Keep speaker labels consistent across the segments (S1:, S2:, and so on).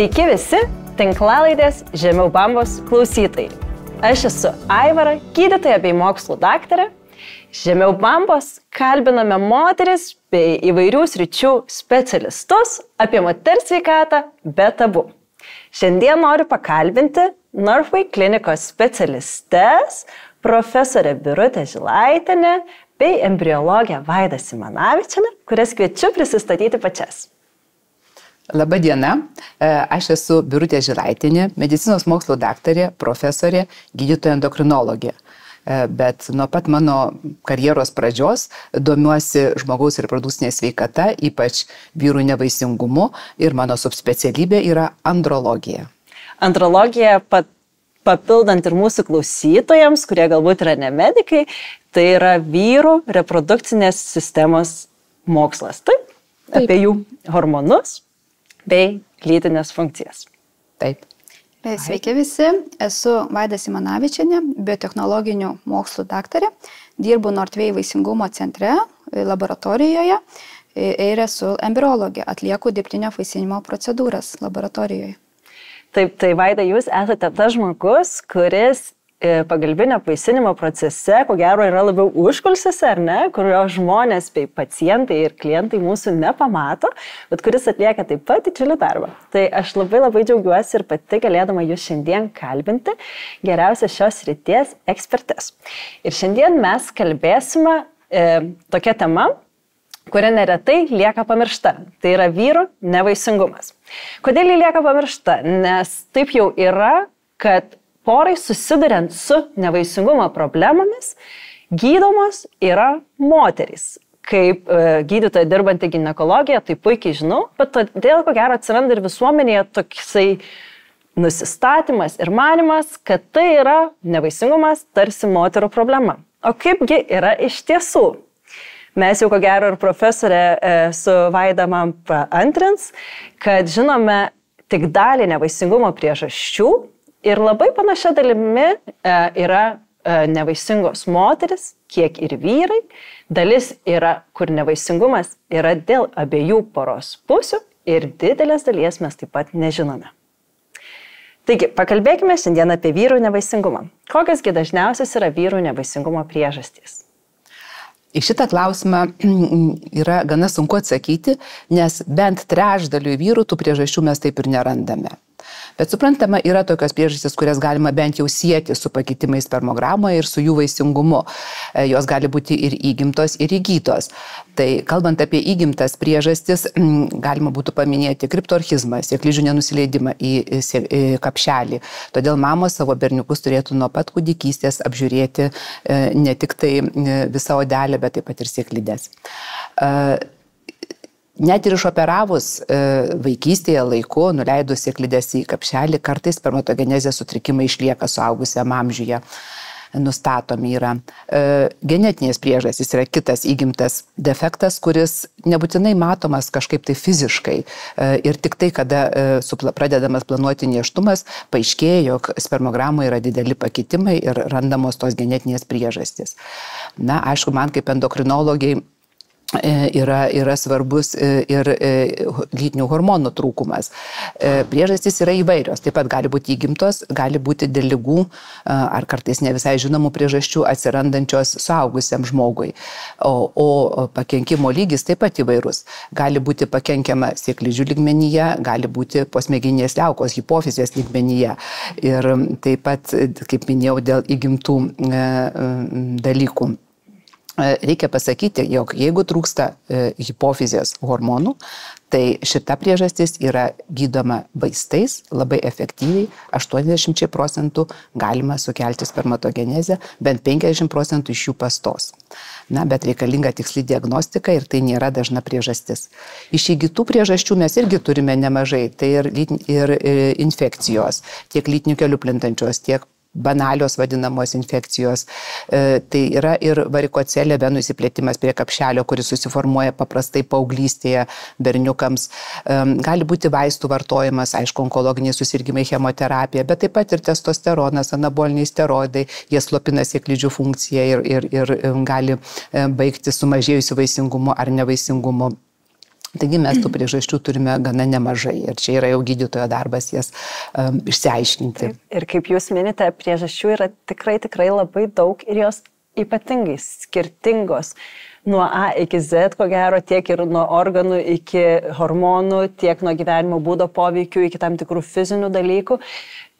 S1: Sveiki visi tinklalaidės Žemiau bambos klausytojai. Aš esu Aivara, gydytoja bei mokslų daktarė. Žemiau bambos kalbiname moteris bei įvairių sričių specialistus apie moters sveikatą be tabų. Šiandien noriu pakalbinti Northway klinikos specialistes, profesorę Birutę Žilaitienę bei embriologę Vaidą Simanavičienę, kurias kviečiu prisistatyti pačias.
S2: Labą dieną, aš esu Birutė Žilaitienė, medicinos mokslo daktarė, profesorė, gydytoja endokrinologė. Bet nuo pat mano karjeros pradžios domiuosi žmogaus reprodukcinė sveikata, ypač vyrų nevaisingumu, ir mano subspecialybė yra andrologija.
S1: Andrologija, papildant ir mūsų klausytojams, kurie galbūt yra ne medikai, tai yra vyrų reprodukcinės sistemos mokslas. Taip? Apie jų hormonus bei lytinės funkcijas.
S2: Taip.
S3: Sveiki visi, esu Vaida Simanavičienė, biotechnologinių mokslų daktarė, dirbu Northway vaisingumo centre, laboratorijoje ir esu embriologė, atlieku dirbtinio vaisinimo procedūras laboratorijoje.
S1: Taip, tai Vaida, jūs esate tas žmogus, kuris pagalbinio vaisinimo procese, ko gero, yra labiau užkulisiuose, ar ne, kurio žmonės bei pacientai ir klientai mūsų nepamato, bet kuris atlieka taip pat didžiulį darbą. Tai aš labai džiaugiuosi ir pati galėdama jūs šiandien kalbinti geriausias šios srities ekspertes. Ir šiandien mes kalbėsime tokia tema, kuri neretai lieka pamiršta. Tai yra vyrų nevaisingumas. Kodėl ji lieka pamiršta? Nes taip jau yra, kad porai susiduriant su nevaisingumo problemomis, gydomos yra moterys. Kaip gydytoja dirbanti ginekologija, tai puikiai žinau, bet todėl, ko gero, atsiranda ir visuomenėje toksai nusistatymas ir manimas, kad tai yra nevaisingumas tarsi moterų problema. O kaipgi yra iš tiesų? Mes jau, ko gero, ir profesorė su Vaida man paantrins, kad žinome tik dalį nevaisingumo priežasčių. Ir labai panašia dalimi yra nevaisingos moteris, kiek ir vyrai. Dalis yra, kur nevaisingumas yra dėl abiejų poros pusių ir didelės dalies mes taip pat nežinome. Taigi, pakalbėkime šiandien apie vyrų nevaisingumą. Kokiasgi dažniausias yra vyrų nevaisingumo priežastys?
S2: Į šitą klausimą yra gana sunku atsakyti, nes bent trečdaliui vyrų tų priežasčių mes taip ir nerandame. Bet suprantama, yra tokios priežastys, kurias galima bent jau sieti su pakitimais spermogramoje ir su jų vaisingumu. Jos gali būti ir įgimtos, ir įgytos. Tai kalbant apie įgimtas priežastis, galima būtų paminėti kriptorchizmą, sėklidžių nenusileidimą į kapšelį. Todėl mamos savo berniukus turėtų nuo pat kūdikystės apžiūrėti ne tik tai visą odelę, bet taip pat ir sėklidės. Net ir išoperavus vaikystėje laiku, nuleidus sėklides į kapšelį, kartais spermatogenezės sutrikimai išlieka suaugusiam amžiuje, nustatomi yra. Genetinės priežastys yra kitas įgimtas defektas, kuris nebūtinai matomas kažkaip tai fiziškai. Ir tik tai, kada pradedamas planuoti nėštumas, paaiškėja, jog spermogramoje yra dideli pakitimai ir randamos tos genetinės priežastys. Na, aišku, man kaip endokrinologiai yra svarbus ir lytinių hormonų trūkumas. Priežastys yra įvairios, taip pat gali būti įgimtos, gali būti dėl ligų ar kartais ne visai žinomų priežasčių atsirandančios suaugusiam žmogui. O pakenkimo lygis taip pat įvairus. Gali būti pakenkiama sėklidžių lygmenyje, gali būti posmegeninės liaukos, hipofizės lygmenyje. Ir taip pat, kaip minėjau, dėl įgimtų dalykų. Reikia pasakyti, jog jeigu trūksta hipofizės hormonų, tai šita priežastis yra gydoma vaistais labai efektyviai, 80% galima sukelti spermatogenezę, bent 50% iš jų pastos. Na, bet reikalinga tiksli diagnostika ir tai nėra dažna priežastis. Iš įgytų priežasčių mes irgi turime nemažai, tai ir infekcijos, tiek lytinių kelių plintančios, tiek banalios vadinamos infekcijos. Tai yra ir varikocelė venų išsiplėtimas prie kapšelio, kuris susiformuoja paprastai paauglystėje berniukams. Gali būti vaistų vartojimas, aišku, onkologiniai susirgimai, chemoterapija, bet taip pat ir testosteronas, anaboliniai steroidai, jie slopina sėklidžių funkciją ir gali baigti sumažėjusiu vaisingumu ar nevaisingumu. Taigi mes tų priežasčių turime gana nemažai ir čia yra jau gydytojo darbas jas išsiaiškinti.
S1: Ir kaip jūs minite, priežasčių yra tikrai labai daug ir jos ypatingai skirtingos. Nuo A iki Z, ko gero, tiek ir nuo organų iki hormonų, tiek nuo gyvenimo būdo poveikių iki tam tikrų fizinių dalykų.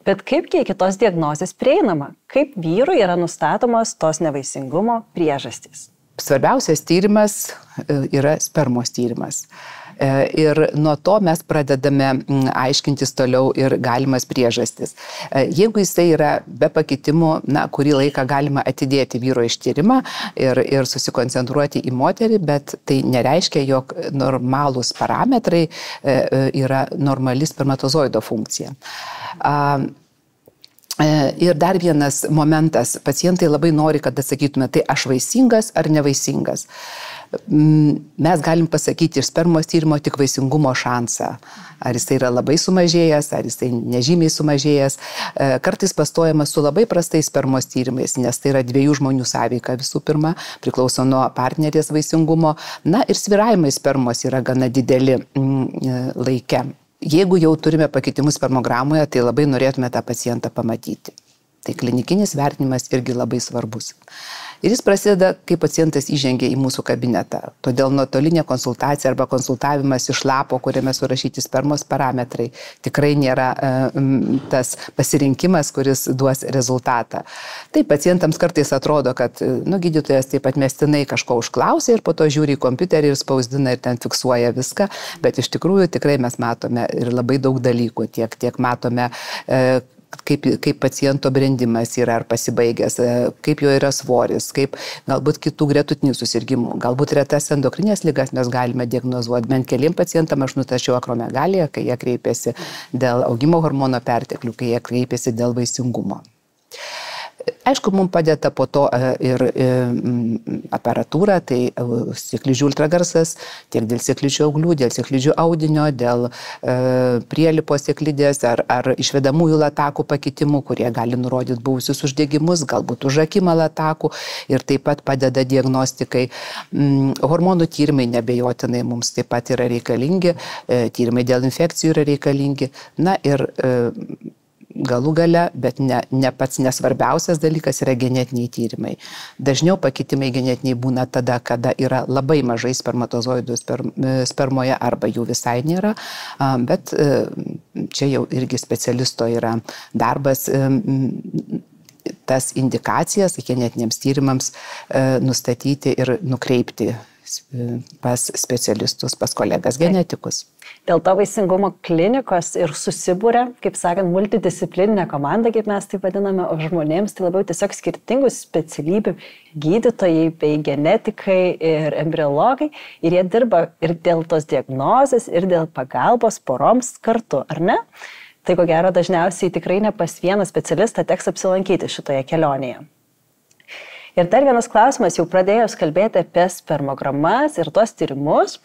S1: Bet kaipgi iki tos diagnozės prieinama? Kaip vyrui yra nustatomos tos nevaisingumo priežastys?
S2: Svarbiausias tyrimas yra spermos tyrimas. Ir nuo to mes pradedame aiškintis toliau ir galimas priežastis. Jeigu jisai yra be pakitimų, kurį laiką galima atidėti vyro ištyrimą ir susikoncentruoti į moterį, bet tai nereiškia, jog normalūs parametrai yra normali spermatozoido funkcija. Ir dar vienas momentas, pacientai labai nori, kad atsakytume, tai aš vaisingas ar nevaisingas. Mes galim pasakyti iš spermos tyrimo tik vaisingumo šansą. Ar jisai yra labai sumažėjęs, ar jisai nežymiai sumažėjęs. Kartais pastojama su labai prastais spermos tyrimais, nes tai yra dviejų žmonių sąveika visų pirma, priklauso nuo partnerės vaisingumo. Ir svyravimai spermos yra gana dideli laike. Jeigu jau turime pakitimus spermogramoje, tai labai norėtume tą pacientą pamatyti. Tai klinikinis vertinimas irgi labai svarbus. Ir jis prasideda, kai pacientas įžengia į mūsų kabinetą. Todėl nuotolinė konsultacija arba konsultavimas iš lapo, kuriame surašyti spermos parametrai, tikrai nėra tas pasirinkimas, kuris duos rezultatą. Tai pacientams kartais atrodo, kad gydytojas taip atmestinai kažko užklausė ir po to žiūri į kompiuterį ir spausdina ir ten fiksuoja viską, bet iš tikrųjų tikrai mes matome ir labai daug dalykų, tiek matome kaip paciento brendimas yra ar pasibaigęs, kaip jo yra svoris, kaip galbūt kitų gretutinių susirgymų, galbūt retas endokrinės ligas mes galime diagnozuoti. Bent keliem pacientam aš nutačiau akromegaliją, kai jie kreipėsi dėl augimo hormono perteklių, kai jie kreipėsi dėl vaisingumo. Aišku, mums padeda po to ir aparatūra, tai sėklidžių ultragarsas, tiek dėl sėklidžių auglių, dėl sėklidžių audinio, dėl prielipo sėklidės ar išvedamųjų latakų pakitimų, kurie gali nurodyti buvusius uždegimus, galbūt užakimą latakų ir taip pat padeda diagnostikai. Hormonų tyrimai nebejotinai mums taip pat yra reikalingi, tyrimai dėl infekcijų yra reikalingi. Ir galų gale, bet ne pats nesvarbiausias dalykas yra genetiniai tyrimai. Dažniau pakitimai genetiniai būna tada, kada yra labai mažai spermatozoidų spermoje arba jų visai nėra, bet čia jau irgi specialisto yra darbas tas indikacijas genetiniams tyrimams nustatyti ir nukreipti pas specialistus, pas kolegas genetikus.
S1: Dėl to vaisingumo klinikos ir susibūrė, kaip sakant, multidisciplininė komanda, kaip mes tai vadiname, o žmonėms tai labiau tiesiog skirtingų specialybių gydytojai bei genetikai ir embriologai ir jie dirba ir dėl tos diagnozės, ir dėl pagalbos poroms kartu, ar ne? Tai ko gero dažniausiai tikrai ne pas vieną specialistą teks apsilankyti šitoje kelionėje. Ir dar vienas klausimas, jau pradėjus kalbėti apie spermogramas ir tuos tyrimus.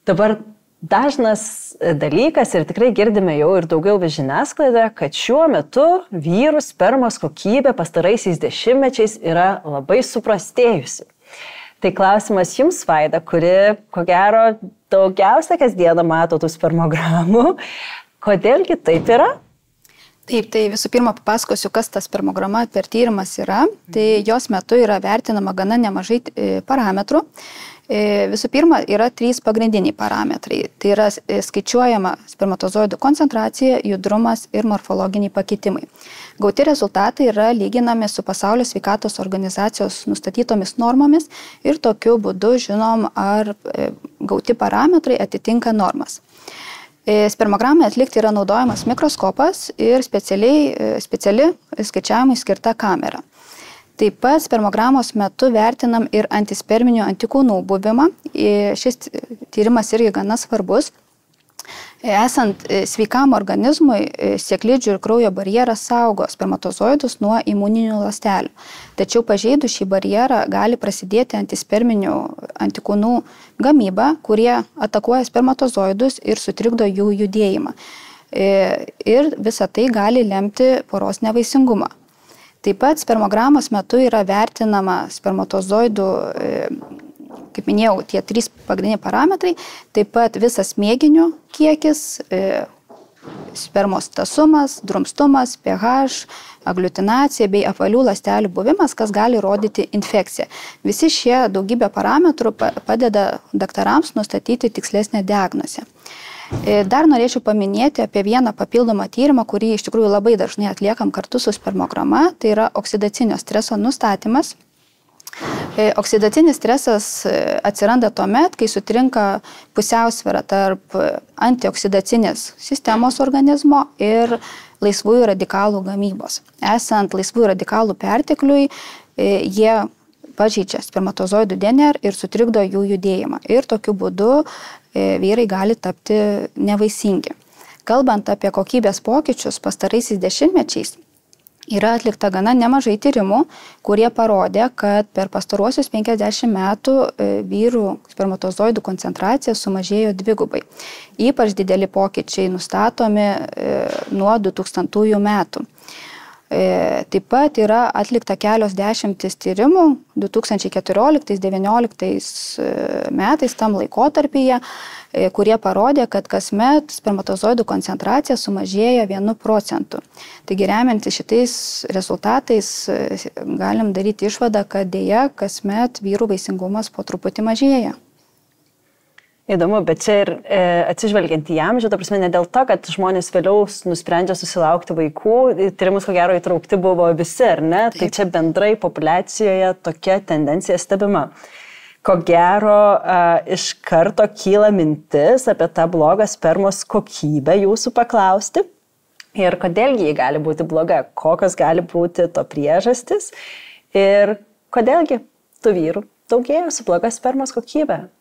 S1: Dabar dažnas dalykas ir tikrai girdime jau ir daugiau žiniasklaidoje, kad šiuo metu vyrų spermos kokybė pastaraisiais dešimtmečiais yra labai suprastėjusi. Tai klausimas jums, Vaida, kuri, ko gero, daugiausia kasdieną mato tų spermogramų. Kodėlgi taip yra?
S3: Taip, tai visų pirma papasakosiu, kas ta spermograma per tyrimas yra. Tai jos metu yra vertinama gana nemažai parametrų. Visų pirma, yra 3 pagrindiniai parametrai. Tai yra skaičiuojama spermatozoidų koncentracija, judrumas ir morfologiniai pakitimai. Gauti rezultatai yra lyginami su Pasaulio sveikatos organizacijos nustatytomis normomis ir tokiu būdu žinom, ar gauti parametrai atitinka normas. Spermogramai atlikti yra naudojamas mikroskopas ir speciali skaičiavimui skirta kamera. Taip pat spermogramos metu vertinam ir antisperminių antikūnų buvimą. Šis tyrimas irgi gana svarbus. Esant sveikam organizmui, sėklidžių ir kraujo barjeras saugo spermatozoidus nuo imuninių ląstelių. Tačiau pažeidus šį barjerą gali prasidėti antisperminių antikūnų gamyba, kurie atakuoja spermatozoidus ir sutrikdo jų judėjimą. Ir visa tai gali lemti poros nevaisingumą. Taip pat spermogramos metu yra vertinama spermatozoidų kaip minėjau, tie 3 pagrindiniai parametrai, taip pat visas mėginių kiekis, spermos tasumas, drumstumas, pH, aglutinacija bei apvalių ląstelių buvimas, kas gali rodyti infekciją. Visi šie daugybė parametrų padeda daktarams nustatyti tikslesnę diagnozę. Dar norėčiau paminėti apie vieną papildomą tyrimą, kurį iš tikrųjų labai dažnai atliekam kartu su spermograma, tai yra oksidacinio streso nustatymas. Oksidacinis stresas atsiranda tuomet, kai sutrinka pusiausvėra tarp antioksidacinės sistemos organizmo ir laisvųjų radikalų gamybos. Esant laisvųjų radikalų pertekliui, jie pažeidžia spermatozoidų DNR ir sutrikdo jų judėjimą. Ir tokiu būdu vyrai gali tapti nevaisingi. Kalbant apie kokybės pokyčius pastaraisiais dešimtmečiais, yra atlikta gana nemažai tyrimų, kurie parodė, kad per pastaruosius 50 metų vyrų spermatozoidų koncentracija sumažėjo 2-gubai. Ypač dideli pokyčiai nustatomi nuo 2000 metų. Taip pat yra atlikta kelios dešimtis tyrimų 2014-2019 metais tam laikotarpyje, kurie parodė, kad kasmet spermatozoidų koncentracija sumažėja 1%. Taigi remiantis šitais rezultatais galim daryti išvadą, kad dėja kasmet vyrų vaisingumas po truputį mažėja.
S1: Įdomu, bet čia ir atsižvelgiant į amžių, ta prasme, ne dėl to, kad žmonės vėliau nusprendžia susilaukti vaikų, tyrimus ko gero įtraukti buvo visi, ar ne? Taip. Tai čia bendrai populiacijoje tokia tendencija stebima. Ko gero, iš karto kyla mintis apie tą blogą spermos kokybę jūsų paklausti ir kodėlgi jį gali būti bloga, kokios gali būti to priežastis ir kodėlgi tų vyrų daugėja su bloga spermos kokybė.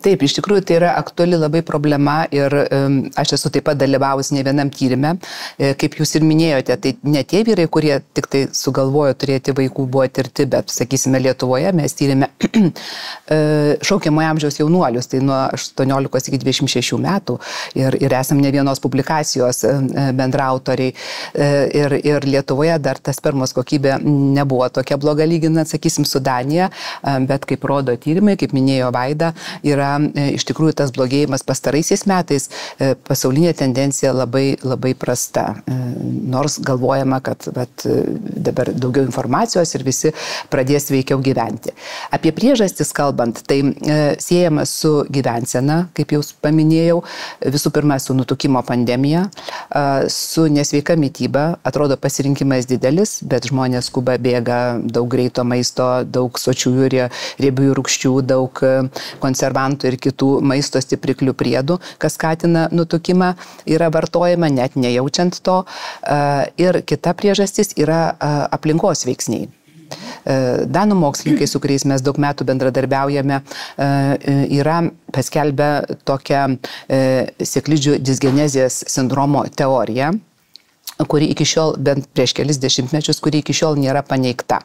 S2: Taip, iš tikrųjų tai yra aktuali labai problema ir aš esu taip pat dalyvavusi ne vienam tyrime. Kaip jūs ir minėjote, tai ne tie vyrai, kurie tik tai sugalvojo turėti vaikų, buvo tirti, bet, sakysime, Lietuvoje mes tyrėme šaukiamojo amžiaus jaunuolius, tai nuo 18 iki 26 metų ir esam ne vienos publikacijos bendraautoriai. Ir Lietuvoje dar ta spermos kokybė nebuvo tokia bloga lyginant, sakysim, su Danija, bet kaip rodo tyrimai, kaip minėjo Vaida, yra iš tikrųjų tas blogėjimas pastaraisiais metais, pasaulinė tendencija labai, labai prasta. Nors galvojama, kad dabar daugiau informacijos ir visi pradės veikiau gyventi. Apie priežastis kalbant, tai siejama su gyvensena, kaip jau paminėjau, visų pirma su nutukimo pandemija, su nesveika mityba, atrodo pasirinkimas didelis, bet žmonės skuba bėga daug greito maisto, daug sočiųjų riebiųjų rūgščių, daug konservantų ir kitų maisto stipriklių priedų, kas skatina nutukimą, yra vartojama net nejaučiant to. Ir kita priežastis yra aplinkos veiksniai. Danų mokslininkai, su kuriais mes daug metų bendradarbiaujame, yra paskelbę tokią sėklidžių disgenezijos sindromo teoriją, kuri iki šiol, bent prieš kelis dešimtmečius, kuri iki šiol nėra paneigta.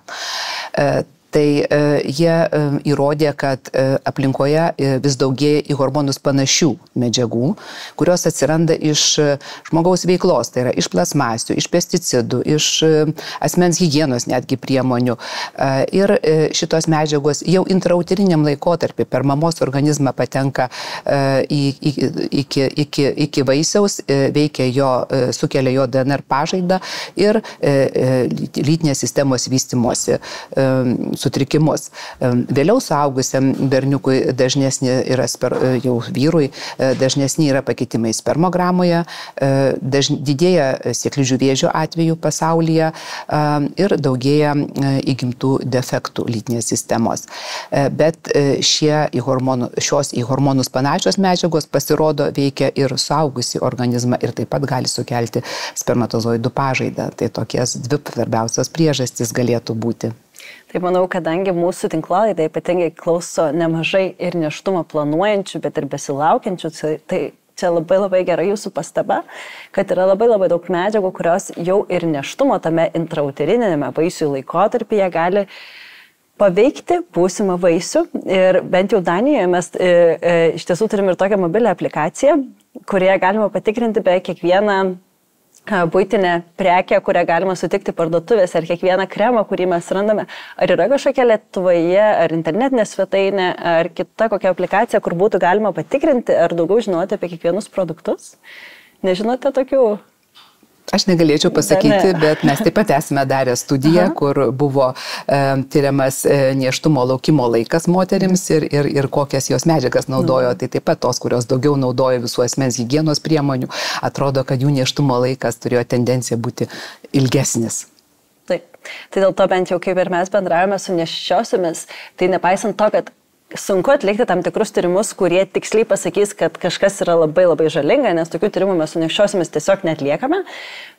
S2: Tai jie įrodė, kad aplinkoje vis daugėja į hormonus panašių medžiagų, kurios atsiranda iš žmogaus veiklos, tai yra iš plasmasių, iš pesticidų, iš asmens higienos netgi priemonių. Ir šitos medžiagos jau intrauteriniam laikotarpį per mamos organizmą patenka iki vaisiaus, veikia jo, sukelia jo DNR pažaidą ir lytinės sistemos vystymosi sutrikimus. Vėliau suaugusiam berniukui dažnesnė yra, jau vyrui, dažnesnė yra pakitimai spermogramoje, didėja sėklidžių vėžio atvejų pasaulyje ir daugėja įgimtų defektų lytinės sistemos. Bet šios į hormonus panašios medžiagos pasirodo veikia ir suaugusi organizmą ir taip pat gali sukelti spermatozoidų pažaidą. Tai tokias dvi svarbiausios priežastys galėtų būti.
S1: Tai manau, kadangi mūsų tinklalaidė ypatingai klauso nemažai ir nėštumą planuojančių, bet ir besilaukiančių, tai čia labai labai gera jūsų pastaba, kad yra labai labai daug medžiagų, kurios jau ir nėštumo tame intrauterinėme vaisių laikotarpyje gali paveikti būsimą vaisių. Ir bent jau Danijoje mes iš tiesų turime ir tokią mobilią aplikaciją, kurioje galima patikrinti beveik kiekvieną būtinė prekė, kurią galima sutikti parduotuvėse, ar kiekvieną kremą, kurį mes randame, ar yra kažkokia Lietuvoje, ar internetinė svetainė, ar kita kokia aplikacija, kur būtų galima patikrinti, ar daugiau žinoti apie kiekvienus produktus? Nežinote tokių?
S2: Aš negalėčiau pasakyti, bet mes taip pat esame darę studiją, kur buvo tyriamas nėštumo laukimo laikas moterims ir kokias jos medžiagas naudojo. Tai taip pat tos, kurios daugiau naudojo visų asmens higienos priemonių, atrodo, kad jų nėštumo laikas turėjo tendenciją būti ilgesnis.
S1: Taip. Tai dėl to bent jau kaip ir mes bendravome su nėščiosiomis, tai nepaisant to, kad sunku atlikti tam tikrus tyrimus, kurie tiksliai pasakys, kad kažkas yra labai labai žalinga, nes tokių tyrimų mes su nėščiosiomis tiesiog netliekame,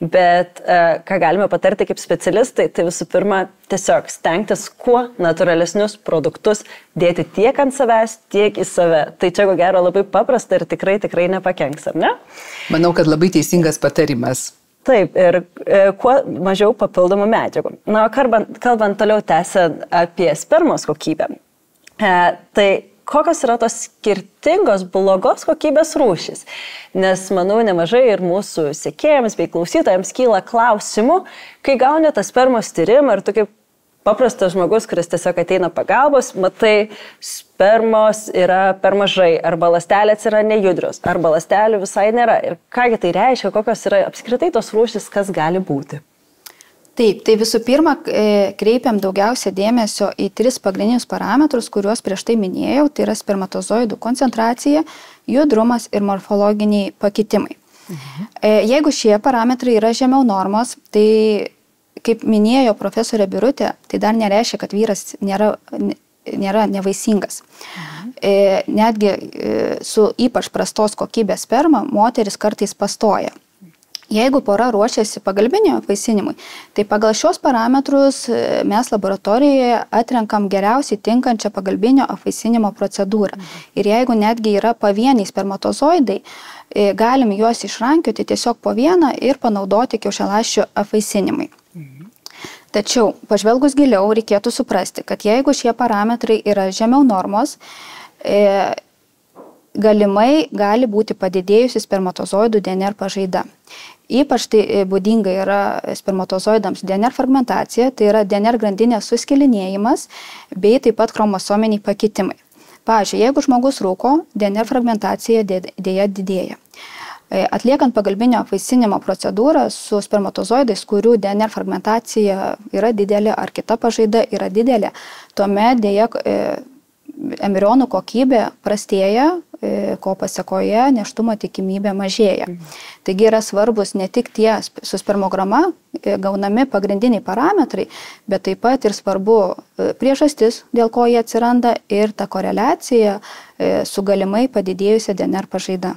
S1: bet ką galime patarti kaip specialistai, tai visų pirma tiesiog stengtis kuo natūralesnius produktus dėti tiek ant savęs, tiek į save. Tai čia ko gero labai paprasta ir tikrai nepakenks, ar ne?
S2: Manau, kad labai teisingas patarimas.
S1: Taip, ir kuo mažiau papildomų medžiagų. Na, kalbant toliau tęsiant apie spermos kokybę. Tai kokios yra tos skirtingos blogos kokybės rūšys? Nes, manau, nemažai ir mūsų sekėjams bei klausytojams kyla klausimų, kai gauni tą spermos tyrimą ir tu kaip paprastas žmogus, kuris tiesiog ateina pagalbos, matai, spermos yra per mažai, arba ląstelės yra nejudrios, arba ląstelių visai nėra. Ir kągi tai reiškia, kokios yra apskritai tos rūšys, kas gali būti?
S3: Taip, tai visų pirma, kreipiam daugiausia dėmesio į 3 pagrindinius parametrus, kuriuos prieš tai minėjau, tai yra spermatozoidų koncentracija, judrumas ir morfologiniai pakitimai. Jeigu šie parametrai yra žemiau normos, tai, kaip minėjo profesorė Birutė, tai dar nereiškia, kad vyras nėra nevaisingas. Netgi su ypač prastos kokybės sperma moteris kartais pastoja. Jeigu pora ruošiasi pagalbinio apvaisinimui, tai pagal šios parametrus mes laboratorijoje atrenkam geriausiai tinkančią pagalbinio apvaisinimo procedūrą. Ir jeigu netgi yra pavieniai spermatozoidai, galim juos išrankioti tiesiog po vieną ir panaudoti kiaušialąsčių apvaisinimui. Tačiau, pažvelgus giliau, reikėtų suprasti, kad jeigu šie parametrai yra žemiau normos, galimai gali būti padidėjusi spermatozoidų DNR pažaida. Ypač tai būdinga yra spermatozoidams DNR fragmentacija, tai yra DNR grandinės suskilinėjimas, bei taip pat chromosominiai pakitimai. Pavyzdžiui, jeigu žmogus rūko, DNR fragmentacija dėja didėja. Atliekant pagalbinio apvaisinimo procedūrą su spermatozoidais, kurių DNR fragmentacija yra didelė ar kita pažaida yra didelė, tuomet dėja embrionų kokybė prastėja, ko pasekoje nėštumo tikimybė mažėja. Taigi yra svarbus ne tik tie su spermograma gaunami pagrindiniai parametrai, bet taip pat ir svarbu priežastis, dėl ko jie atsiranda ir ta koreliacija su galimai padidėjusia DNR pažaida.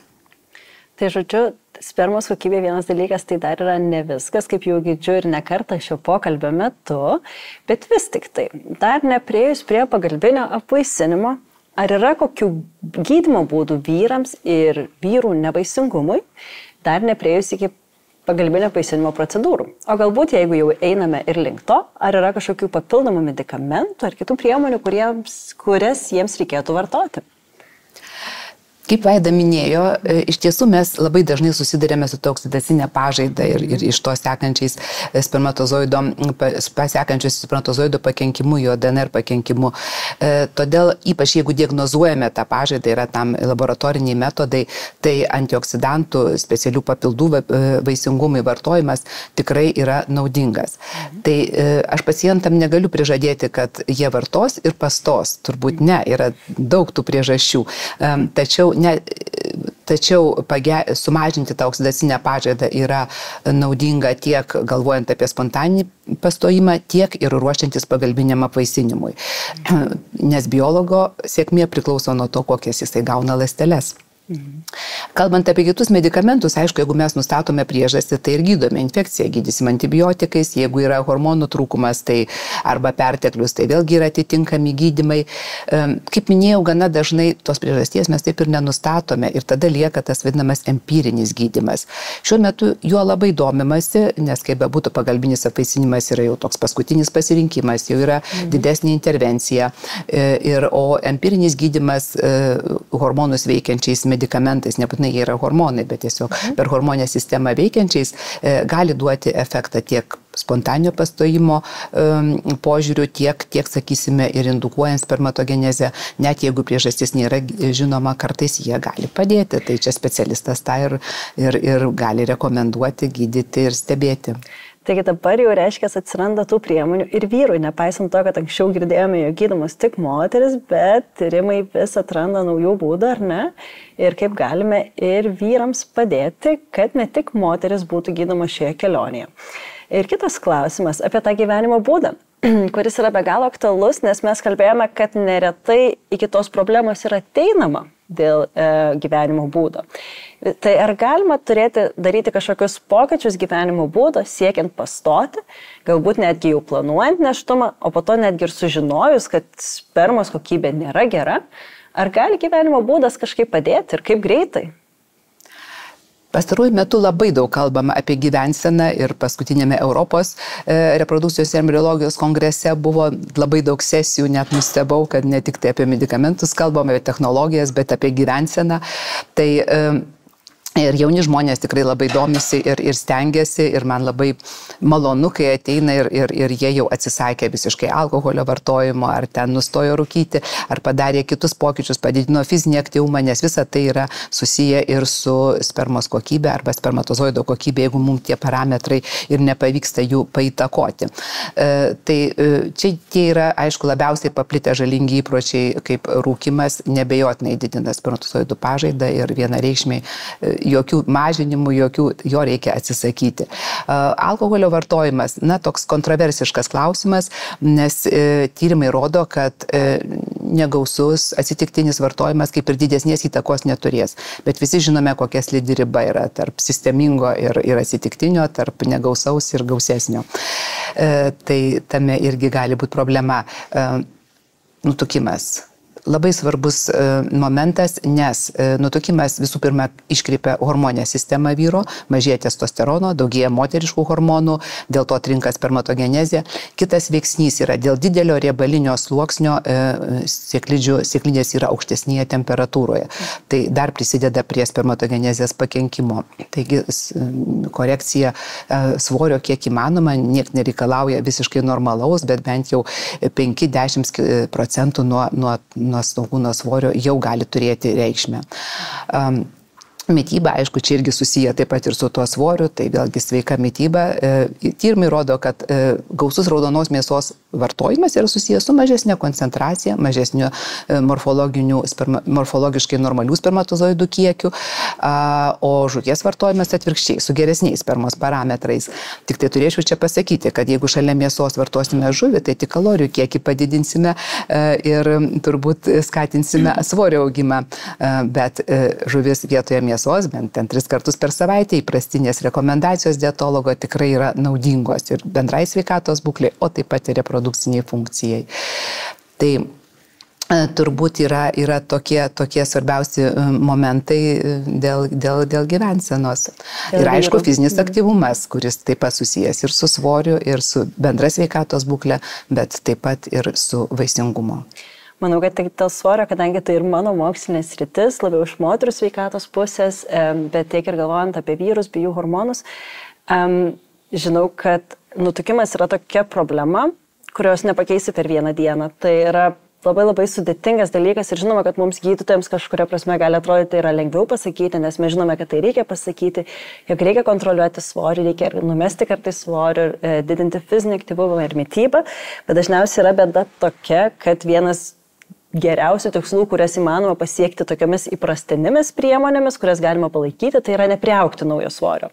S1: Tai žodžiu, spermos kokybė vienas dalykas, tai dar yra ne viskas, kaip jau girdžiu ir ne kartą šio pokalbio metu, bet vis tik tai, dar nepriejus prie pagalbinio apvaisinimo, ar yra kokių gydymo būdų vyrams ir vyrų nevaisingumui, dar nepriejus iki pagalbinio apvaisinimo procedūrų? O galbūt, jeigu jau einame ir link to, ar yra kažkokių papildomų medikamentų ar kitų priemonių, kurias jiems reikėtų vartoti?
S2: Kaip Vaida minėjo, iš tiesų mes labai dažnai susidarėme su ta oksidacinė pažaida ir iš to sekančiais spermatozoidų pakenkimu, jo DNR pakenkimu. Todėl ypač jeigu diagnozuojame tą pažaidą, yra tam laboratoriniai metodai, tai antioksidantų specialių papildų vaisingumui vartojimas tikrai yra naudingas. Tai aš pacientam negaliu prižadėti, kad jie vartos ir pastos. Turbūt ne, yra daug tų priežasčių. Tačiau sumažinti tą oksidacinę pažaidą yra naudinga tiek galvojant apie spontaninį pastojimą, tiek ir ruošiantis pagalbiniam apvaisinimui. Nes biologo sėkmė priklauso nuo to, kokias jisai gauna ląsteles. Kalbant apie kitus medikamentus, aišku, jeigu mes nustatome priežastį, tai ir gydome infekciją, gydysim antibiotikais, jeigu yra hormonų trūkumas, tai arba perteklius, tai vėlgi yra atitinkami gydymai. Kaip minėjau, gana dažnai tos priežasties mes taip ir nenustatome ir tada lieka tas vadinamas empirinis gydymas. Šiuo metu juo labai domimasi, nes kaip bebūtų pagalbinis apvaisinimas yra jau toks paskutinis pasirinkimas, jau yra didesnė intervencija, o empirinis gydymas hormonus veikiančiais medikamentais, nebūtinai jie yra hormonai, bet tiesiog per hormonę sistemą veikiančiais gali duoti efektą tiek spontaninio pastojimo požiūrių, tiek, sakysime, ir indukuojant spermatogenezę, net jeigu priežastis nėra žinoma, kartais jie gali padėti. Tai čia specialistas tą ir gali rekomenduoti, gydyti ir stebėti.
S1: Taigi dabar jau reiškia, atsiranda tų priemonių ir vyrui, nepaisant to, kad anksčiau girdėjome, jog gydomos tik moteris, bet tyrimai vis atranda naujų būdų, ar ne? Ir kaip galime ir vyrams padėti, kad ne tik moteris būtų gydoma šioje kelionėje. Ir kitas klausimas apie tą gyvenimo būdą, kuris yra be galo aktualus, nes mes kalbėjome, kad neretai iki tos problemos yra ateinama dėl gyvenimo būdo. Tai ar galima daryti kažkokius pokyčius gyvenimo būdo, siekiant pastoti, galbūt netgi jau planuojant nėštumą, o po to netgi ir sužinojus, kad spermos kokybė nėra gera, ar gali gyvenimo būdas kažkaip padėti ir kaip greitai?
S2: Pastaruoju metu labai daug kalbama apie gyvenseną ir paskutinėme Europos reprodukcijos ir embriologijos kongrese buvo labai daug sesijų, net nustebau, kad ne tik tai apie medikamentus kalbame, apie technologijas, bet apie gyvenseną. Tai ir jauni žmonės tikrai labai domisi ir stengiasi ir man labai malonu, kai ateina ir jie jau atsisakė visiškai alkoholio vartojimo, ar ten nustojo rūkyti, ar padarė kitus pokyčius, padidino fizinį aktyvumą, nes visa tai yra susiję ir su spermos kokybė arba spermatozoido kokybė, jeigu mums tie parametrai ir nepavyksta jų paįtakoti. Tai čia tie yra, aišku, labiausiai paplitę žalingi įpročiai, kaip rūkimas nebejotinai didina spermatozoidų pažaidą ir vienareikšmiai jokių mažinimų, jo reikia atsisakyti. Alkoholio vartojimas, toks kontroversiškas klausimas, nes tyrimai rodo, kad negausus atsitiktinis vartojimas kaip ir didesnės įtakos neturės. Bet visi žinome, kokia slidi riba yra tarp sistemingo ir atsitiktinio, tarp negausaus ir gausesnio. Tai tame irgi gali būti problema. Nutukimas. Labai svarbus momentas, nes nutukimas visų pirma iškreipia hormoninę sistemą vyro, mažėja testosterono, daugėja moteriškų hormonų, dėl to trinka spermatogenezė. Kitas veiksnys yra dėl didelio riebalinio sluoksnio sėklidės yra aukštesnėje temperatūroje. Tai dar prisideda prie spermatogenezės pakenkimo. Taigi korekcija svorio kiek įmanoma, niek nereikalauja visiškai normalaus, bet bent jau 5-10% nuo kūno svorio jau gali turėti reikšmę. Mityba, aišku, čia irgi susiję taip pat ir su tuo svoriu, tai vėlgi sveika mityba. Tyrimai rodo, kad gausus raudonos mėsos vartojimas yra susijęs su mažesnė koncentracija, mažesniu morfologiškai normalių spermatozoidų kiekiu, o žuvies vartojimas atvirkščiai, su geresniais spermos parametrais. Tik tai turėčiau čia pasakyti, kad jeigu šalia mėsos vartosime žuvį, tai tik kalorijų kiekį padidinsime ir turbūt skatinsime svorio augimą, bet žuvis vietoje mėsos, bent 3 kartus per savaitę, įprastinės rekomendacijos dietologo tikrai yra naudingos ir bendrai sveikatos būklei, o taip pat ir reprodukciniai funkcijai. Tai turbūt yra tokie svarbiausi momentai dėl gyvensenos. Ir aišku, fizinis aktyvumas, kuris taip pat susijęs ir su svoriu, ir su bendra sveikatos būklė, bet taip pat ir su vaisingumu.
S1: Manau, kad dėl svorio, kadangi tai ir mano mokslinės sritis, labiau iš moterų sveikatos pusės, bet tiek ir galvojant apie vyrus, bei jų hormonus, žinau, kad nutukimas yra tokia problema, kurios nepakeisi per vieną dieną. Tai yra labai sudėtingas dalykas ir žinoma, kad mums gydytojams kažkuria prasme gali atrodyti, tai yra lengviau pasakyti, nes mes žinome, kad tai reikia pasakyti, jog reikia kontroliuoti svorį, reikia numesti kartais svorį, didinti fizinį aktyvumą ir mitybą, bet dažniausiai yra bėda tokia, kad vienas geriausių tikslų, kurias įmanoma pasiekti tokiamis įprastinėmis priemonėmis, kurias galima palaikyti, tai yra nepriaugti naujo svorio.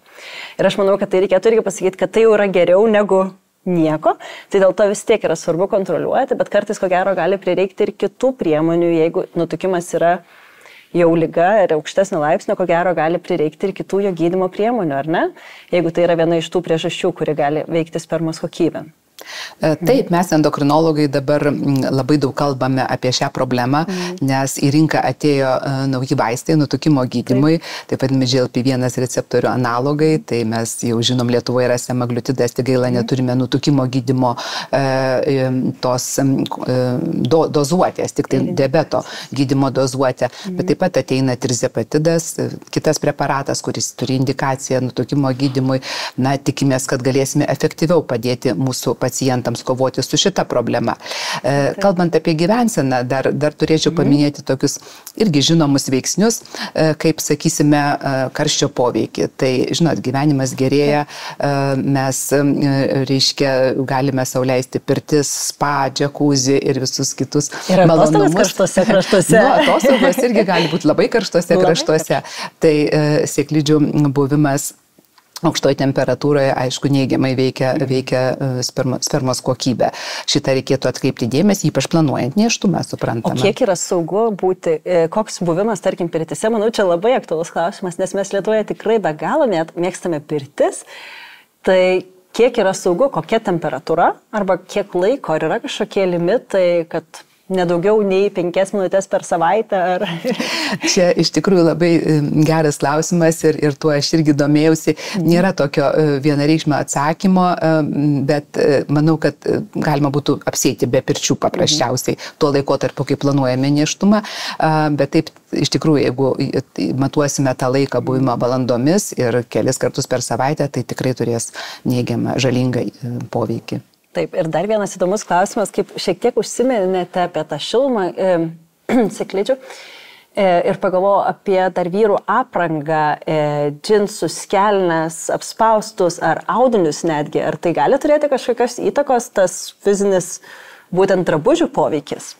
S1: Ir aš manau, kad tai reikėtų irgi pasakyti, kad tai jau yra geriau negu nieko, tai dėl to vis tiek yra svarbu kontroliuoti, bet kartais ko gero gali prireikti ir kitų priemonių, jeigu nutukimas yra jau liga ir aukštesnio laipsnio, ko gero gali prireikti ir kitų jo gydymo priemonių, ar ne? Jeigu tai yra viena iš tų priežasčių, kuri gali veikti spermos kokybę.
S2: Taip, mes endokrinologai dabar labai daug kalbame apie šią problemą, nes į rinką atėjo nauji vaistai nutukimo gydymui, taip vadinami GLP-1 receptorių analogai, tai mes jau žinom Lietuvoje yra semaglutidas, tik gaila neturime nutukimo gydymo tos dozuotės, tik tai diabeto gydymo dozuotę, bet taip pat ateina tirzepatidas, kitas preparatas, kuris turi indikaciją nutukimo gydymui, na, tikimės, kad galėsime efektyviau padėti mūsų pacientams kovoti su šita problema. Kalbant apie gyvenseną, dar turėčiau paminėti tokius irgi žinomus veiksnius, kaip, sakysime, karščio poveikį. Tai, žinot, gyvenimas gerėja, mes, reiškia, galime sau leisti pirtis, spa, džakuzį ir visus kitus malonumus.
S1: Ir karštose kraštuose.
S2: Atostogos irgi gali būti labai karštose kraštuose. Tai sėklidžių buvimas aukštoje temperatūroje, aišku, neigiamai veikia spermos kokybę. Šitą reikėtų atkreipti dėmesį, ypač planuojant nėštumą, suprantama.
S1: O kiek yra saugu būti, koks buvimas, tarkim, pirtise, manau, čia labai aktualus klausimas, nes mes Lietuvoje tikrai be galo net mėgstame pirtis, tai kiek yra saugu, kokia temperatūra, arba kiek laiko, ar yra kažkokie limitai, kad nedaugiau nei 5 minutės per savaitę? Ar...
S2: Čia iš tikrųjų labai geras klausimas ir tuo aš irgi domėjausi. Nėra tokio vienareikšmio atsakymo, bet manau, kad galima būtų apsėti be pirčių paprasčiausiai tuo laikotarpiu, kai planuojame nėštumą. Bet taip, iš tikrųjų, jeigu matuosime tą laiką buvimo valandomis ir kelis kartus per savaitę, tai tikrai turės neigiamą, žalingą poveikį.
S1: Taip, ir dar vienas įdomus klausimas, kaip šiek tiek užsiminėte apie tą šilumą sėklidžių ir pagalvojau apie dar vyrų aprangą, džinsus, kelnes, apspaustus ar audinius netgi. Ar tai gali turėti kažkokios įtakos tas fizinis būtent drabužių poveikis?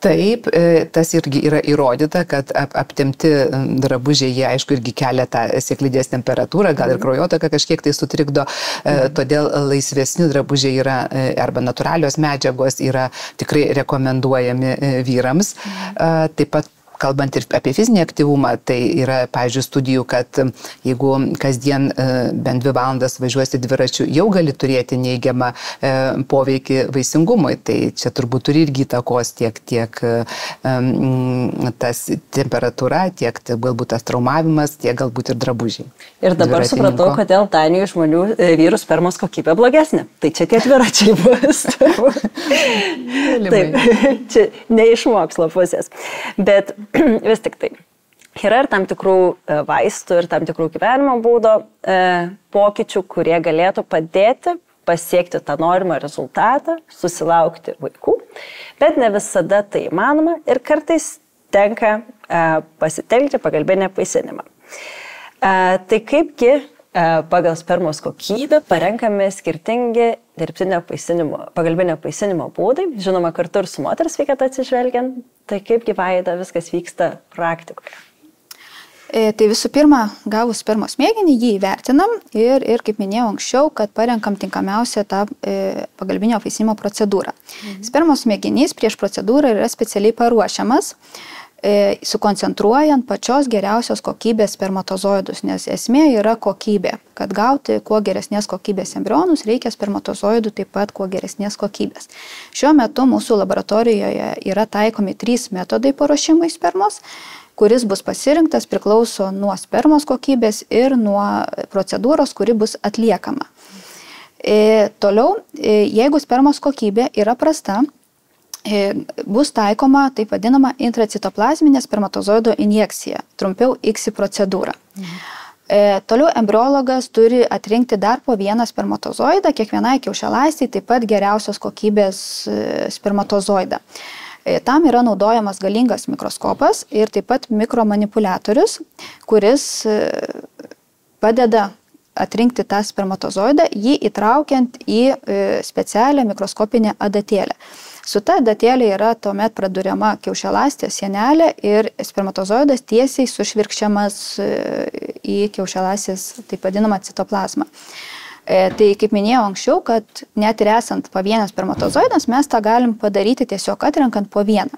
S2: Taip, tas irgi yra įrodyta, kad aptempti drabužiai, jie aišku irgi kelia tą sėklidės temperatūrą, gal ir kraujotaka kažkiek tai sutrikdo, todėl laisvesni drabužiai yra, arba natūralios medžiagos yra tikrai rekomenduojami vyrams. Taip pat kalbant ir apie fizinį aktyvumą, tai yra, pavyzdžiui, studijų, kad jeigu kasdien bent 2 valandas važiuosi dviračiu, jau gali turėti neigiamą poveikį vaisingumui. Tai čia turbūt turi irgi įtakos tiek tas temperatūra, tiek galbūt tas traumavimas, tiek galbūt ir drabužiai.
S1: Ir dabar supratau, kodėl Danijoj žmonių vyrų spermos kokybė blogesnė. Tai čia tie dviračiai bus. Taip, čia ne iš mokslo pusės. Bet vis tik tai yra ir tam tikrų vaistų ir tam tikrų gyvenimo būdo pokyčių, kurie galėtų padėti pasiekti tą norimą rezultatą, susilaukti vaikų, bet ne visada tai įmanoma ir kartais tenka pasitelkti pagalbinį apvaisinimą. Tai kaipgi pagal spermos kokybę parenkami skirtingi pagalbinio apvaisinimo būdai, žinoma, kartu ir su moters sveikata atsižvelgiant, tai kaip Vaida viskas vyksta praktikoje?
S3: Tai visų pirma, gavus spermos mėginį, jį įvertinam ir kaip minėjau anksčiau, kad parenkam tinkamiausią tą pagalbinio apvaisinimo procedūrą. Spermos mėginys prieš procedūrą yra specialiai paruošiamas, sukoncentruojant pačios geriausios kokybės spermatozoidus, nes esmė yra kokybė. Kad gauti kuo geresnės kokybės embrionus, reikia spermatozoidų taip pat kuo geresnės kokybės. Šiuo metu mūsų laboratorijoje yra taikomi 3 metodai paruošimui spermos, kuris bus pasirinktas priklauso nuo spermos kokybės ir nuo procedūros, kuri bus atliekama. Toliau, jeigu spermos kokybė yra prasta, bus taikoma taip vadinama intracitoplazminė spermatozoido injekcija, trumpiau ICSI procedūra. Toliau embriologas turi atrinkti dar po 1 spermatozoidą, kiekvienai kiaušialąstei taip pat geriausios kokybės spermatozoidą. Tam yra naudojamas galingas mikroskopas ir taip pat mikromanipuliatorius, kuris padeda atrinkti tą spermatozoidą, jį įtraukiant į specialią mikroskopinę adatėlę. Su ta adatėlė yra tuomet praduriama kiaušialąstės sienelė ir spermatozoidas tiesiai sušvirkščiamas į kiaušialąstės taip vadinamą citoplazmą. Tai kaip minėjau anksčiau, kad net ir esant po 1 spermatozoidas, mes tą galim padaryti tiesiog atrenkant po 1.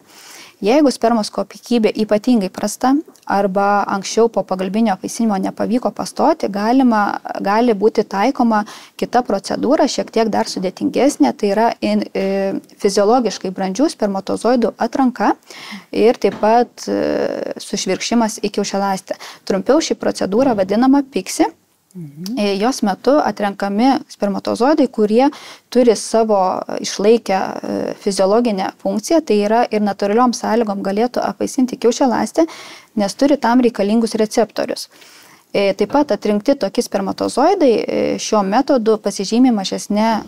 S3: Jeigu spermos kokybė ypatingai prasta arba anksčiau po pagalbinio apvaisinimo nepavyko pastoti, gali būti taikoma kita procedūra, šiek tiek dar sudėtingesnė, tai yra fiziologiškai brandžių spermatozoidų atranka ir taip pat sušvirkšimas į kiaušialąstę. Trumpiau ši procedūra vadinama PICSI. Jos metu atrenkami spermatozoidai, kurie turi savo išlaikę fiziologinę funkciją, tai yra ir natūraliom sąlygom galėtų apvaisinti kiaušialąstę, nes turi tam reikalingus receptorius. Taip pat atrinkti tokie spermatozoidai šiuo metodu pasižymi mažesnė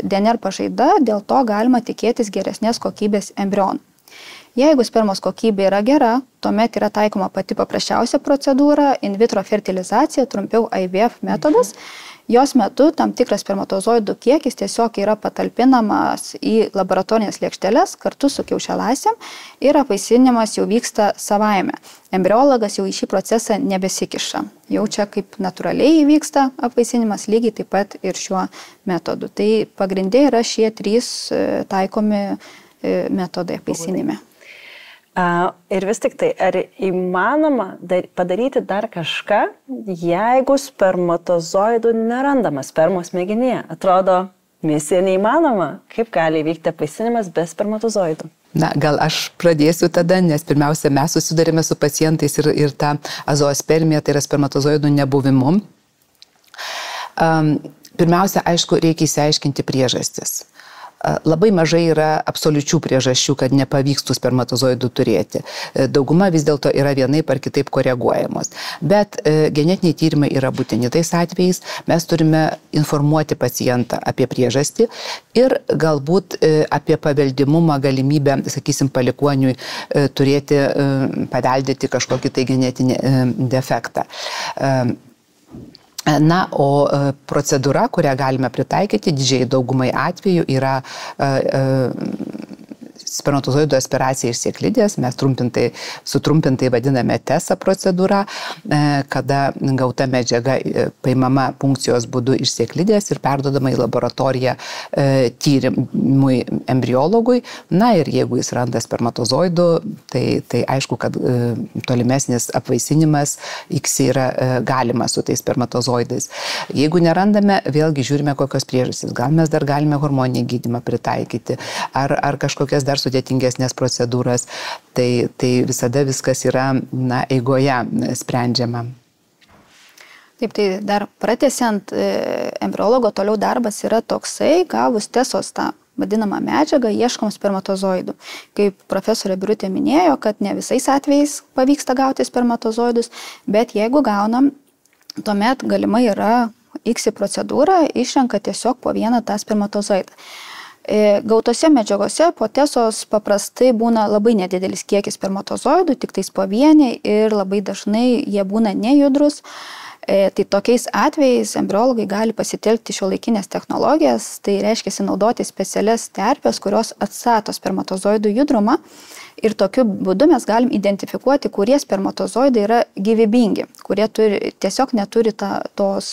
S3: DNR pažaida, dėl to galima tikėtis geresnės kokybės embrionų. Jeigu spermos kokybė yra gera, tuomet yra taikoma pati paprasčiausia procedūra in vitro fertilizacija, trumpiau IVF metodas. Jos metu tam tikras spermatozoidų kiekis tiesiog yra patalpinamas į laboratorinės lėkšteles kartu su kiaušialąstėm ir apvaisinimas jau vyksta savaime. Embriologas jau į šį procesą nebesikiša. Jau čia kaip natūraliai įvyksta apvaisinimas, lygiai taip pat ir šiuo metodu. Tai pagrindė yra šie 3 taikomi metodai apvaisinime.
S1: Ir vis tik tai, ar įmanoma padaryti dar kažką, jeigu spermatozoidų nerandama spermos mėginyje? Atrodo, misija neįmanoma. Kaip gali vykti apvaisinimas be spermatozoidų?
S2: Na, gal aš pradėsiu tada, nes pirmiausia, mes susidarėme su pacientais ir tą azoospermiją, tai yra spermatozoidų nebuvimu. Pirmiausia, aišku, reikia įsiaiškinti priežastis. Labai mažai yra absoliučių priežasčių, kad nepavykstų spermatozoidų turėti. Dauguma vis dėlto yra vienaip ar kitaip koreguojamos. Bet genetiniai tyrimai yra būtini tais atvejais. Mes turime informuoti pacientą apie priežastį ir galbūt apie paveldimumą galimybę, sakysim, palikuoniui turėti, paveldėti kažkokį tai genetinį defektą. Na, o procedūra, kurią galime pritaikyti didžiai daugumai atvejų, yra spermatozoidų aspiracija iš sėklidės, mes sutrumpintai vadiname TESA procedūrą, kada gauta medžiaga paimama punkcijos būdu iš sėklidės ir perduodama į laboratoriją tyrimui embriologui. Na ir jeigu jis randa spermatozoidų, tai aišku, kad tolimesnis apvaisinimas ICSI yra galima su tais spermatozoidais. Jeigu nerandame, vėlgi žiūrime kokios priežastys. Gal mes dar galime hormoninį gydymą pritaikyti, ar kažkokias dar sudėtingesnės procedūras, tai visada viskas yra eigoje sprendžiama.
S3: Taip, tai dar pratęsiant, embriologo toliau darbas yra toksai, gavus tesos tą vadinamą medžiagą, ieškom spermatozoidų. Kaip profesorė Birutė minėjo, kad ne visais atvejais pavyksta gauti spermatozoidus, bet jeigu gaunam, tuomet galimai yra ICSI procedūra, išrenka tiesiog po vieną tą spermatozoidą. Gautose medžiagose po tesos paprastai būna labai nedidelis kiekis spermatozoidų, tik tais pavieniai ir labai dažnai jie būna nejudrus. Tai tokiais atvejais embriologai gali pasitelkti šiuolaikinės technologijas, tai reiškia naudoti specialias terpes, kurios atstato spermatozoidų judrumą. Ir tokiu būdu mes galim identifikuoti, kurie spermatozoidai yra gyvybingi, kurie tiesiog neturi tos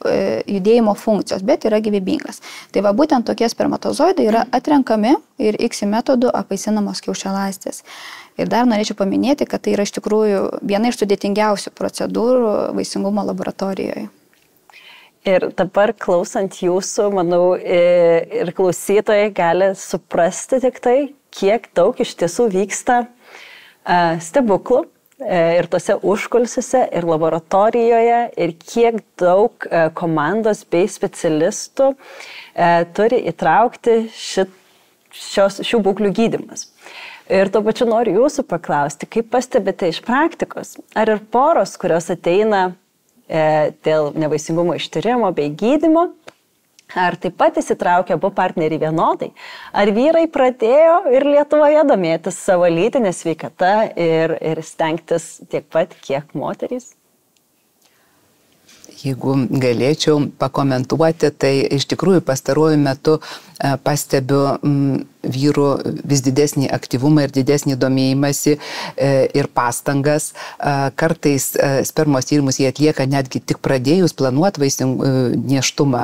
S3: judėjimo funkcijos, bet yra gyvybingas. Tai va būtent tokie spermatozoidai yra atrenkami ir ICSI metodu apvaisinamos kiaušialąstės. Ir dar norėčiau paminėti, kad tai yra iš tikrųjų viena iš sudėtingiausių procedūrų vaisingumo laboratorijoje.
S1: Ir dabar klausant jūsų, manau, ir klausytojai gali suprasti tik tai, kiek daug iš tiesų vyksta stebuklų ir tose užkulisiuose, ir laboratorijoje, ir kiek daug komandos bei specialistų turi įtraukti šių būklių gydymas. Ir tuo pačiu noriu jūsų paklausti, kaip pastebite iš praktikos, ar ir poros, kurios ateina dėl nevaisingumo ištyrimo bei gydymo, ar taip pat įsitraukia abu partneriai vienodai? Ar vyrai pradėjo ir Lietuvoje domėtis savo lytinę sveikatą ir stengtis tiek pat, kiek moterys?
S2: Jeigu galėčiau pakomentuoti, tai iš tikrųjų pastaruoju metu pastebiu vyrų vis didesnį aktyvumą ir didesnį domėjimąsi ir pastangas. Kartais spermos tyrimus jie atlieka netgi tik pradėjus planuoti nėštumą,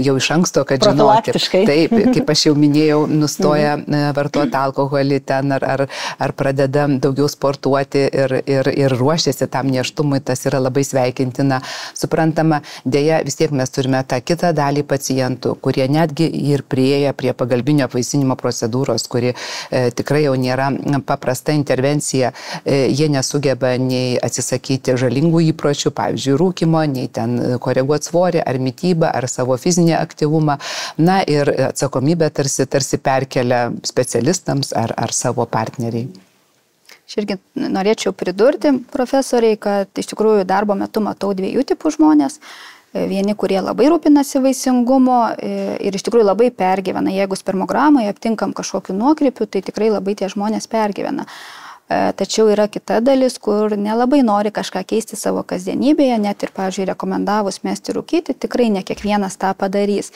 S2: jau iš anksto, kad žinoti. Taip, kaip aš jau minėjau, nustoja vartoti alkoholį ten ar pradeda daugiau sportuoti ir ruošiasi tam nėštumui, tas yra labai sveikintina. Suprantama, dėja vis tiek mes turime tą kitą dalį pacientų, kurie netgi ir prieėję prie pagalbinio apvaisinimo procedūros, kuri tikrai jau nėra paprasta intervencija, jie nesugeba nei atsisakyti žalingų įpročių, pavyzdžiui, rūkymo, nei ten koreguoti svorį, ar mitybą, ar savo fizinį aktyvumą. Na ir atsakomybę tarsi perkelia specialistams ar savo partneriai.
S3: Aš irgi norėčiau pridurti, profesoriai, kad iš tikrųjų darbo metu matau dviejų tipų žmonės. Vieni, kurie labai rūpinasi vaisingumo ir iš tikrųjų labai pergyvena. Jeigu spermogramoje aptinkam kažkokių nuokrypių, tai tikrai labai tie žmonės pergyvena. Tačiau yra kita dalis, kur nelabai nori kažką keisti savo kasdienybėje, net ir, pavyzdžiui, rekomendavus mesti rūkyti, tikrai ne kiekvienas tą padarys.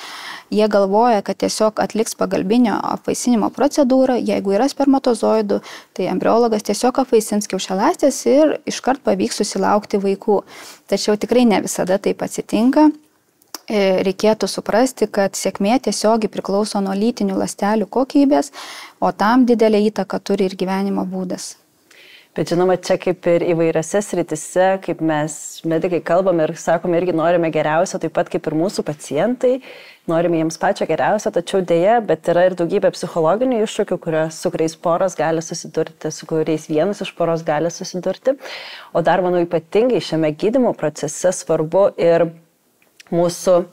S3: Jie galvoja, kad tiesiog atliks pagalbinio apvaisinimo procedūrą, jeigu yra spermatozoidų, tai embriologas tiesiog apvaisins kiaušialąstes ir iškart pavyks susilaukti vaikų. Tačiau tikrai ne visada taip atsitinka. Reikėtų suprasti, kad sėkmė tiesiogiai priklauso nuo lytinių ląstelių kokybės, o tam didelę įtaką turi ir gyvenimo būdas.
S1: Bet žinoma, čia kaip ir įvairiose sritise, kaip mes medikai kalbame ir sakome, irgi norime geriausio, taip pat kaip ir mūsų pacientai, norime jiems pačio geriausio, tačiau dėja, bet yra ir daugybė psichologinių iššūkių, su kuriais poros gali susidurti, su kuriais vienas iš poros gali susidurti. O dar, manau, ypatingai šiame gydymo procese svarbu ir mūsų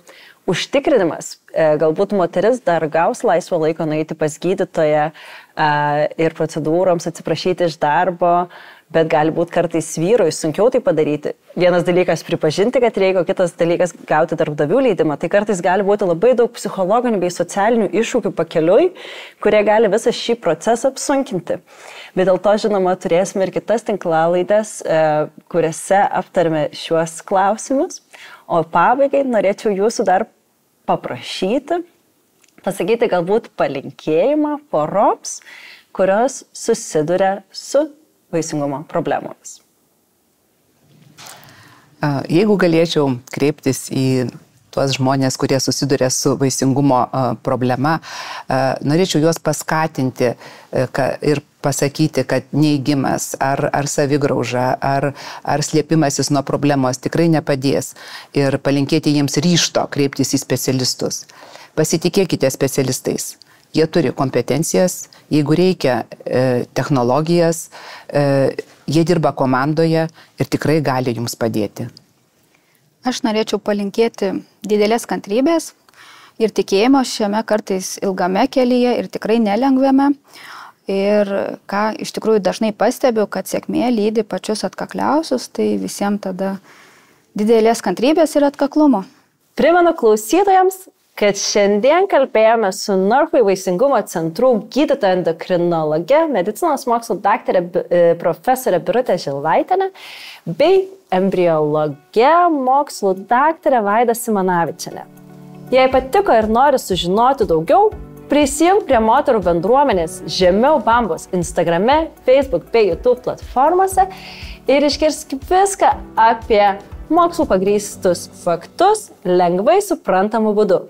S1: užtikrinimas. Galbūt moteris dar gaus laisvo laiko nueiti pas gydytoją ir procedūroms atsiprašyti iš darbo, bet gali būti kartais vyrui sunkiau tai padaryti. Vienas dalykas pripažinti, kad reikia, kitas dalykas gauti darbdavių leidimą. Tai kartais gali būti labai daug psichologinių bei socialinių iššūkių pakeliui, kurie gali visą šį procesą apsunkinti. Bet dėl to, žinoma, turėsime ir kitas tinklalaides, kuriuose aptarime šiuos klausimus. O pabaigai norėčiau jūsų dar paprašyti, pasakyti galbūt palinkėjimą poroms, kurios susiduria su vaisingumo problemomis.
S2: Jeigu galėčiau kreiptis į tuos žmonės, kurie susiduria su vaisingumo problema, norėčiau juos paskatinti ir pasakyti, kad neigimas ar savigrauža, ar slėpimasis nuo problemos tikrai nepadės ir palinkėti jiems ryžto kreiptis į specialistus. Pasitikėkite specialistais. Jie turi kompetencijas, jeigu reikia technologijas, jie dirba komandoje ir tikrai gali jums padėti.
S3: Aš norėčiau palinkėti didelės kantrybės ir tikėjimo šiame kartais ilgame kelyje ir tikrai nelengvame. Ir ką iš tikrųjų dažnai pastebiu, kad sėkmė lydi pačius atkakliausius, tai visiems tada didelės kantrybės ir atkaklumo.
S1: Primenu klausytojams, kad šiandien kalbėjome su Norfai vaisingumo centrų gydytoja endokrinologe, medicinos mokslų daktarė profesorė Birutė Žilvaitienė bei embriologe mokslų daktarė Vaida Simanavičienė. Jei patiko ir nori sužinoti daugiau, prisijunk prie moterų bendruomenės Žemiau Bambos Instagrame, Facebook bei YouTube platformose ir išgirsk viską apie mokslų pagrįstus faktus lengvai suprantamu būdu.